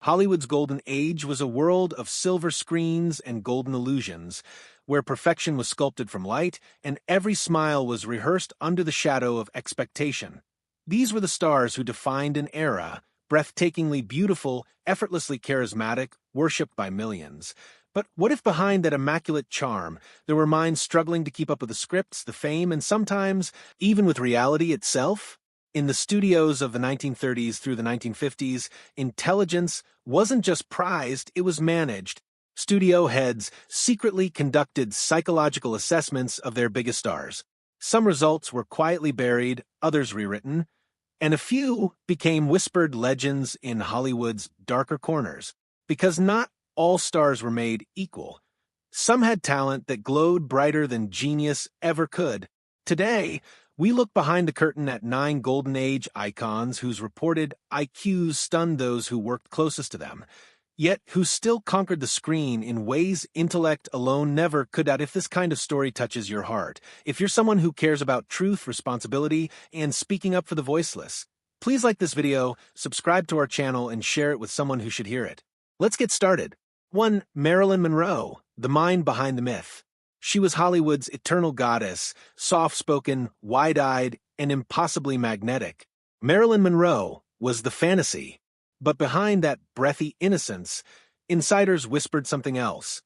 Hollywood's golden age was a world of silver screens and golden illusions, where perfection was sculpted from light and every smile was rehearsed under the shadow of expectation. These were the stars who defined an era, breathtakingly beautiful, effortlessly charismatic, worshipped by millions. But what if behind that immaculate charm, there were minds struggling to keep up with the scripts, the fame, and sometimes even with reality itself? In the studios of the 1930s through the 1950s, intelligence wasn't just prized, it was managed. Studio heads secretly conducted psychological assessments of their biggest stars. Some results were quietly buried, others rewritten, and a few became whispered legends in Hollywood's darker corners. Because not all stars were made equal. Some had talent that glowed brighter than genius ever could. Today, we look behind the curtain at 9 Golden Age icons whose reported IQs stunned those who worked closest to them, yet who still conquered the screen in ways intellect alone never could. If this kind of story touches your heart, if you're someone who cares about truth, responsibility, and speaking up for the voiceless, please like this video, subscribe to our channel, and share it with someone who should hear it. Let's get started. 1. Marilyn Monroe, the mind behind the myth. She was Hollywood's eternal goddess, soft-spoken, wide-eyed, and impossibly magnetic. Marilyn Monroe was the fantasy. But behind that breathy innocence, insiders whispered something else.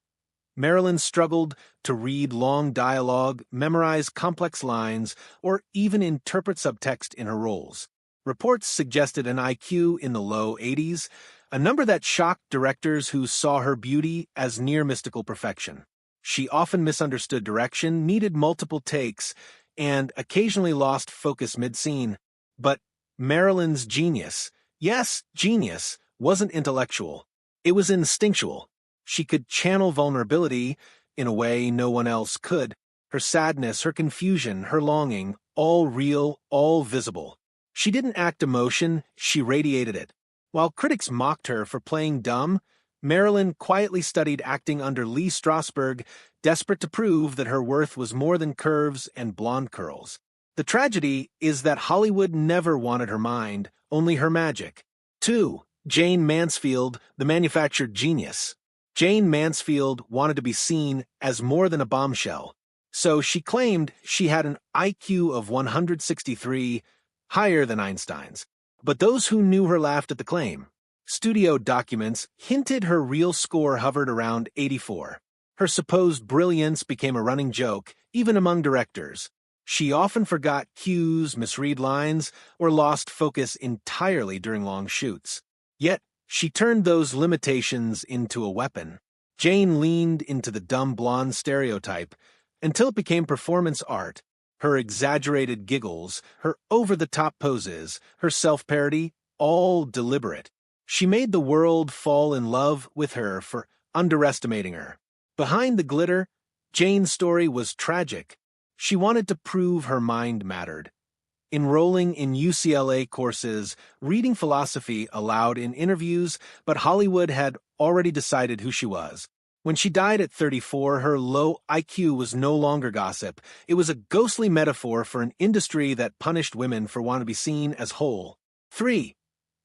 Marilyn struggled to read long dialogue, memorize complex lines, or even interpret subtext in her roles. Reports suggested an IQ in the low 80s, a number that shocked directors who saw her beauty as near mystical perfection. She often misunderstood direction, needed multiple takes, and occasionally lost focus mid-scene. But Marilyn's genius, yes, genius, wasn't intellectual. It was instinctual. She could channel vulnerability in a way no one else could. Her sadness, her confusion, her longing, all real, all visible. She didn't act emotion, she radiated it. While critics mocked her for playing dumb, Marilyn quietly studied acting under Lee Strasberg, desperate to prove that her worth was more than curves and blonde curls. The tragedy is that Hollywood never wanted her mind, only her magic. 2. Jane Mansfield, the manufactured genius. Jane Mansfield wanted to be seen as more than a bombshell, so she claimed she had an IQ of 163, higher than Einstein's. But those who knew her laughed at the claim. Studio documents hinted her real score hovered around 84. Her supposed brilliance became a running joke, even among directors. She often forgot cues, misread lines, or lost focus entirely during long shoots. Yet, she turned those limitations into a weapon. Jane leaned into the dumb blonde stereotype until it became performance art. Her exaggerated giggles, her over-the-top poses, her self-parody, all deliberate. She made the world fall in love with her for underestimating her. Behind the glitter, Jane's story was tragic. She wanted to prove her mind mattered. Enrolling in UCLA courses, reading philosophy aloud in interviews, but Hollywood had already decided who she was. When she died at 34, her low IQ was no longer gossip. It was a ghostly metaphor for an industry that punished women for wanting to be seen as whole. 3.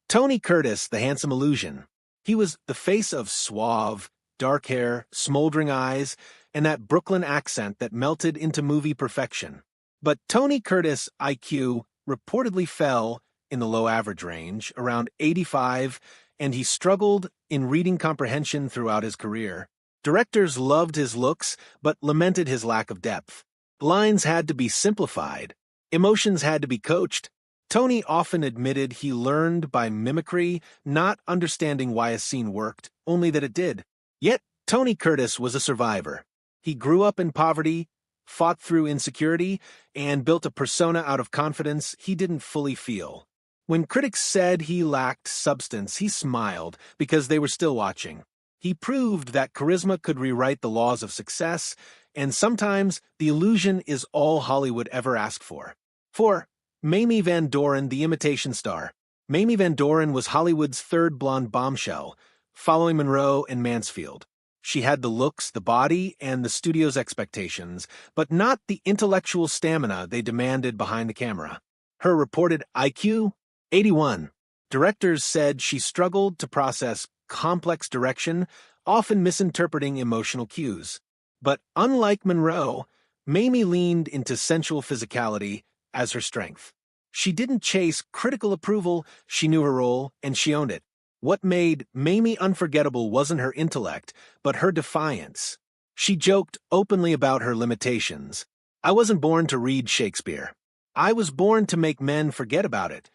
Tony Curtis, the handsome illusion. He was the face of suave, dark hair, smoldering eyes, and that Brooklyn accent that melted into movie perfection. But Tony Curtis' IQ reportedly fell in the low average range, around 85, and he struggled in reading comprehension throughout his career. Directors loved his looks, but lamented his lack of depth. Lines had to be simplified. Emotions had to be coached. Tony often admitted he learned by mimicry, not understanding why a scene worked, only that it did. Yet, Tony Curtis was a survivor. He grew up in poverty, fought through insecurity, and built a persona out of confidence he didn't fully feel. When critics said he lacked substance, he smiled because they were still watching. He proved that charisma could rewrite the laws of success, and sometimes the illusion is all Hollywood ever asked for. 4. Mamie Van Doren, the imitation star. Mamie Van Doren was Hollywood's third blonde bombshell, following Monroe and Mansfield. She had the looks, the body, and the studio's expectations, but not the intellectual stamina they demanded behind the camera. Her reported IQ? 81. Directors said she struggled to process complex direction, often misinterpreting emotional cues. But unlike Monroe, Mamie leaned into sensual physicality as her strength. She didn't chase critical approval, she knew her role, and she owned it. What made Mamie unforgettable wasn't her intellect, but her defiance. She joked openly about her limitations. "I wasn't born to read Shakespeare. I was born to make men forget about it."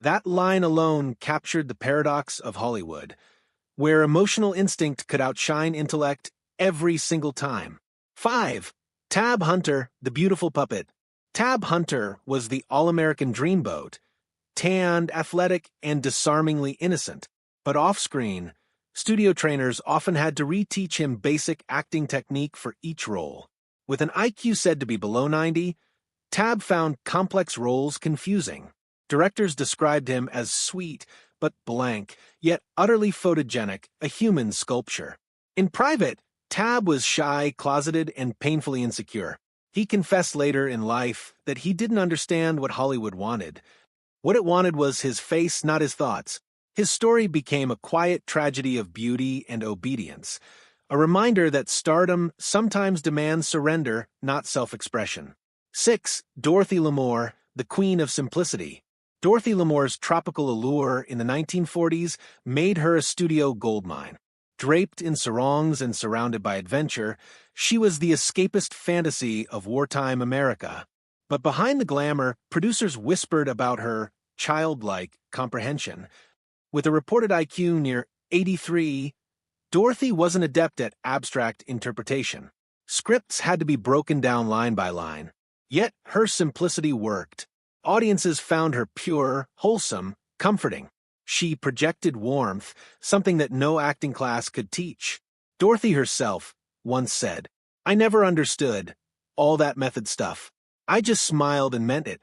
That line alone captured the paradox of Hollywood, where emotional instinct could outshine intellect every single time. 5. Tab Hunter, the beautiful puppet. Tab Hunter was the all-American dreamboat, tanned, athletic, and disarmingly innocent. But off-screen, studio trainers often had to reteach him basic acting technique for each role. With an IQ said to be below 90, Tab found complex roles confusing. Directors described him as sweet but blank, yet utterly photogenic, a human sculpture. In private, Tab was shy, closeted, and painfully insecure. He confessed later in life that he didn't understand what Hollywood wanted. What it wanted was his face, not his thoughts. His story became a quiet tragedy of beauty and obedience, a reminder that stardom sometimes demands surrender, not self-expression. 6. Dorothy Lamour, the Queen of Simplicity. Dorothy Lamour's tropical allure in the 1940s made her a studio goldmine. Draped in sarongs and surrounded by adventure, she was the escapist fantasy of wartime America. But behind the glamour, producers whispered about her childlike comprehension. With a reported IQ near 83, Dorothy wasn't adept at abstract interpretation. Scripts had to be broken down line by line. Yet her simplicity worked. Audiences found her pure, wholesome, comforting. She projected warmth, something that no acting class could teach. Dorothy herself once said, "I never understood all that method stuff. I just smiled and meant it."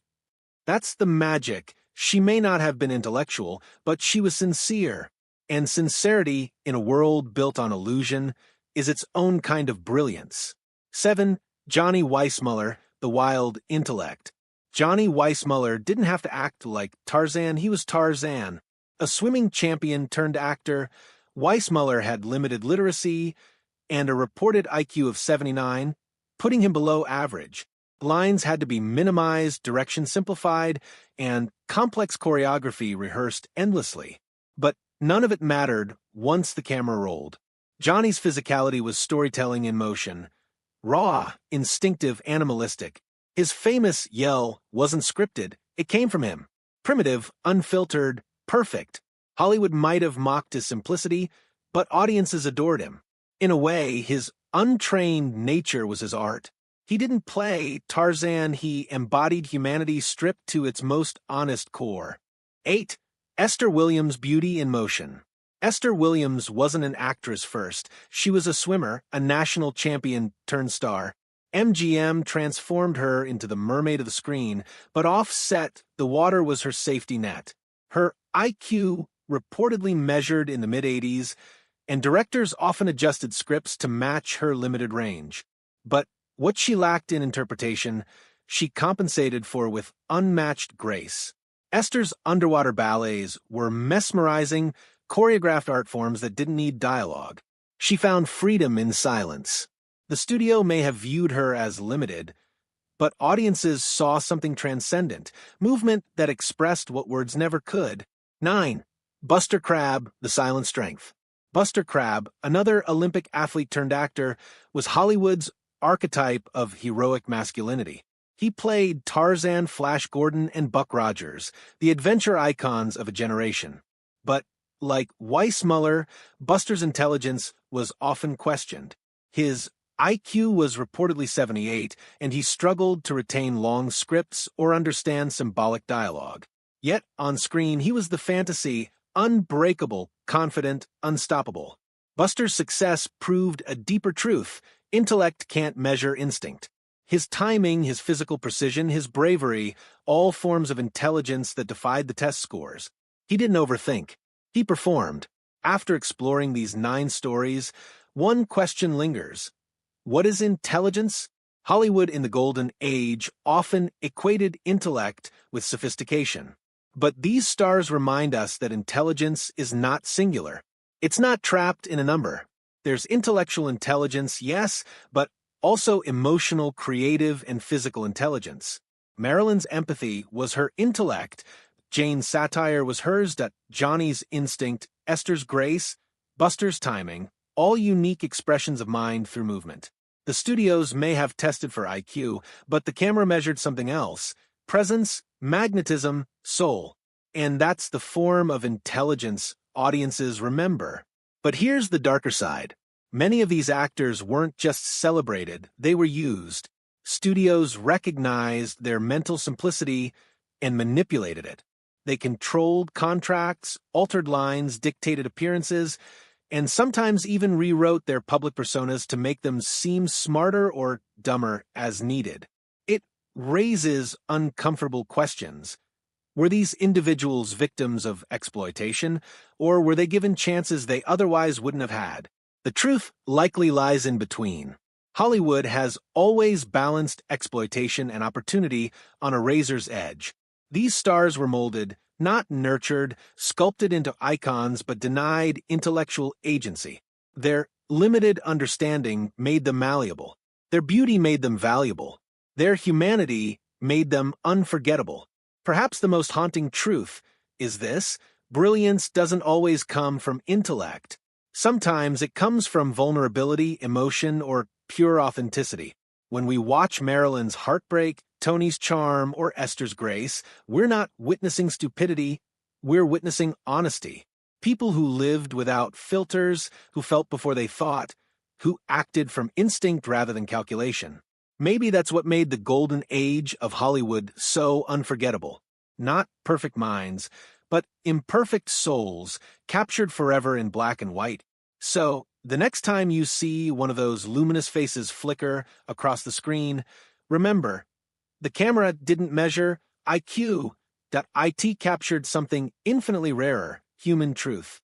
That's the magic. She may not have been intellectual, but she was sincere. And sincerity, in a world built on illusion, is its own kind of brilliance. 7. Johnny Weissmuller, the wild intellect. Johnny Weissmuller didn't have to act like Tarzan, he was Tarzan. A swimming champion turned actor, Weissmuller had limited literacy and a reported IQ of 79, putting him below average. Lines had to be minimized, direction simplified, and complex choreography rehearsed endlessly. But none of it mattered once the camera rolled. Johnny's physicality was storytelling in motion. Raw, instinctive, animalistic. His famous yell wasn't scripted, it came from him. Primitive, unfiltered, perfect. Hollywood might have mocked his simplicity, but audiences adored him. In a way, his untrained nature was his art. He didn't play Tarzan, he embodied humanity stripped to its most honest core. 8. Esther Williams' beauty in motion. Esther Williams wasn't an actress first. She was a swimmer, a national champion turned star. MGM transformed her into the mermaid of the screen, but off-set, the water was her safety net. Her IQ reportedly measured in the mid-80s, and directors often adjusted scripts to match her limited range. But what she lacked in interpretation, she compensated for with unmatched grace. Esther's underwater ballets were mesmerizing, choreographed art forms that didn't need dialogue. She found freedom in silence. The studio may have viewed her as limited, but audiences saw something transcendent, movement that expressed what words never could. 9. Buster Crabbe, the silent strength. Buster Crabbe, another Olympic athlete turned actor, was Hollywood's archetype of heroic masculinity. He played Tarzan, Flash Gordon, and Buck Rogers, the adventure icons of a generation. But, like Weissmuller, Buster's intelligence was often questioned. His IQ was reportedly 78, and he struggled to retain long scripts or understand symbolic dialogue. Yet, on screen, he was the fantasy, unbreakable, confident, unstoppable. Buster's success proved a deeper truth. Intellect can't measure instinct. His timing, his physical precision, his bravery, all forms of intelligence that defied the test scores. He didn't overthink. He performed. After exploring these 9 stories, one question lingers. What is intelligence? Hollywood in the Golden Age often equated intellect with sophistication. But these stars remind us that intelligence is not singular. It's not trapped in a number. There's intellectual intelligence, yes, but also emotional, creative, and physical intelligence. Marilyn's empathy was her intellect, Jane's satire was hers, Johnny's instinct, Esther's grace, Buster's timing, all unique expressions of mind through movement. The studios may have tested for IQ, but the camera measured something else: presence, magnetism, soul. And that's the form of intelligence audiences remember. But here's the darker side. Many of these actors weren't just celebrated, they were used. Studios recognized their mental simplicity and manipulated it. They controlled contracts, altered lines, dictated appearances, and sometimes even rewrote their public personas to make them seem smarter or dumber as needed. It raises uncomfortable questions. Were these individuals victims of exploitation, or were they given chances they otherwise wouldn't have had? The truth likely lies in between. Hollywood has always balanced exploitation and opportunity on a razor's edge. These stars were molded, not nurtured, sculpted into icons, but denied intellectual agency. Their limited understanding made them malleable. Their beauty made them valuable. Their humanity made them unforgettable. Perhaps the most haunting truth is this: brilliance doesn't always come from intellect. Sometimes it comes from vulnerability, emotion, or pure authenticity. When we watch Marilyn's heartbreak, Tony's charm, or Esther's grace, we're not witnessing stupidity, we're witnessing honesty. People who lived without filters, who felt before they thought, who acted from instinct rather than calculation. Maybe that's what made the golden age of Hollywood so unforgettable. Not perfect minds, but imperfect souls, captured forever in black and white. So, the next time you see one of those luminous faces flicker across the screen, remember, the camera didn't measure IQ. IT captured something infinitely rarer: human truth.